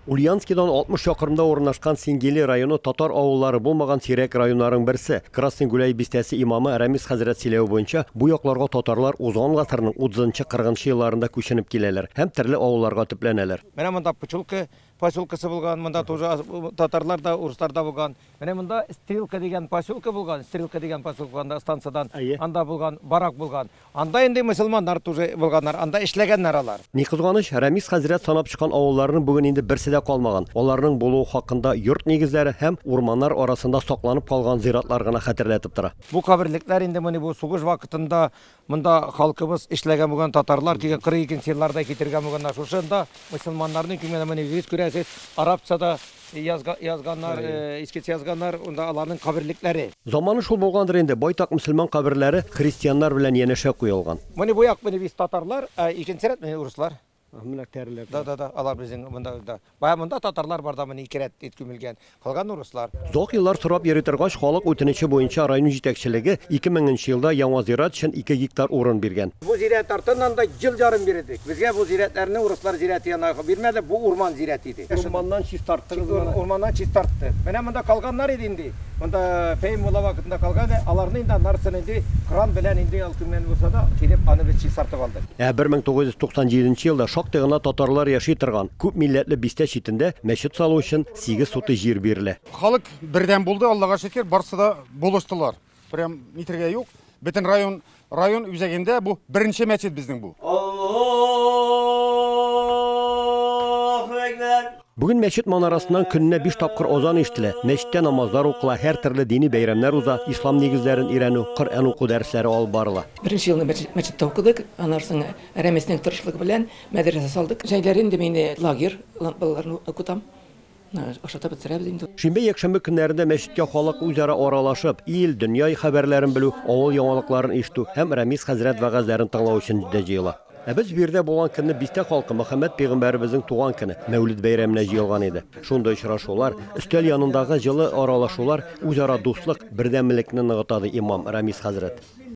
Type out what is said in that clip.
Ulyansk'dan 60 чакрымда орнашкан Сингели районы татар авыллары булмаган сирәк районнарның берсе. Красный Гуляй бистәсе имамы Рамис хәзрәт сөйләү буенча, бу якларга татарлар узган гасырның 30-40 елларында күченеп киләләр һәм төрле авылларга төпләнәләр. Менә монда Пучулка поселкасы булган, монда тоже татарлар да, урыслар да булган. Менә монда Стрелка дигән поселка булган, Стрелка дигән поселкада станциядан анда булган, барак булган. Анда инде мөселманнар тоже булганнар, анда эшләгәннәр алар. Ни кызганыч, Рамис хәзрәт санап чыккан авылларның бүген инде берсе дә калмаган. Аларның булуы хакында йорт нигезләре һәм урманнар арасында сакланып калган зиратлар гына хәтерләтеп тора. Бу каберлекләр инде моны бу сугыш вакытында монда халкыбыз эшләгән булган татарлар кигән 42 елларда китергән булганнар. Шушында мөселманнарның күңеле моны виз күрәсез, арапчада язганнар, искечә язганнар, онда аларның каберлекләре. Заманы шул булгандыр инде, байтак мөселман каберләре христианнар белән янәшә куелган. Моны бу як моны виз татарлар, икенче рәт моны урыслар. Милләттәрләр. Да, алар безнең монда да. Бая монда татарлар бар да моны ике рәт иткүмелгән. Калган урыслар. Зак еллар сорап йөри торгач, халык үтенече буенча район җитәкчелеге 2000 елда яңа зират өчен 2 гектар урын биргән. Бу зират артыннан да ел ярым бирдек. Безгә бу зиратларны урыслар зираты янына бирмәде, бу урман зираты иде. Урманнан чистарттыгыз. Урманнан чистартты. Менә монда калганнар иде инде. Монда фейм була вакытында калган, аларны инде нарсын инде кран белән инде алтыннан булса да килеп аны без чистартып алдык. 1997 елда шактый гына татарлар яши торган күп милләтле бистә читендә мәчет салу өчен 8 соты җир бирелә. Халык бердән булды, Аллага шөкер, барсы да булыштылар. Прям нитергә юк. Бөтен район үзәгендә бу беренче мәчет безнең бу. Бүген мәчет манарасыннан көненә 5 тапкыр азан ишетелә. Мәчеттә намазлар укыла, һәр төрле дини бәйрәмнәр уза, ислам нигезләрен өйрәнү, Коръән уку дәресләре алып барыла. Беренче елны мәчеттә укыдык, аннан соң Рәмиснең тырышлыгы белән мәдрәсә салдык. Җәйләрен дә мине лагерь балаларны укытам. Ашата бетерәбез инде. Шимбә якшәмбе көннәрендә мәчеткә халык үзара аралашып, ил, дөнья хәбәрләрен белү, авыл яңалыкларын ишетү һәм Рамис хәзрәт вәгазьләрен тыңлау өчен дә җыела. Без бирдә булган көнне бистә халкы Мөхәммәд пәйгамбәребезнең туган көне, Мәүлид бәйрәменә җыелган иде. Шунда очрашулар, өстәл янындагы җылы аралашулар, үзара дуслык, бердәмлекне ныгытады имам Рамис хәзрәт.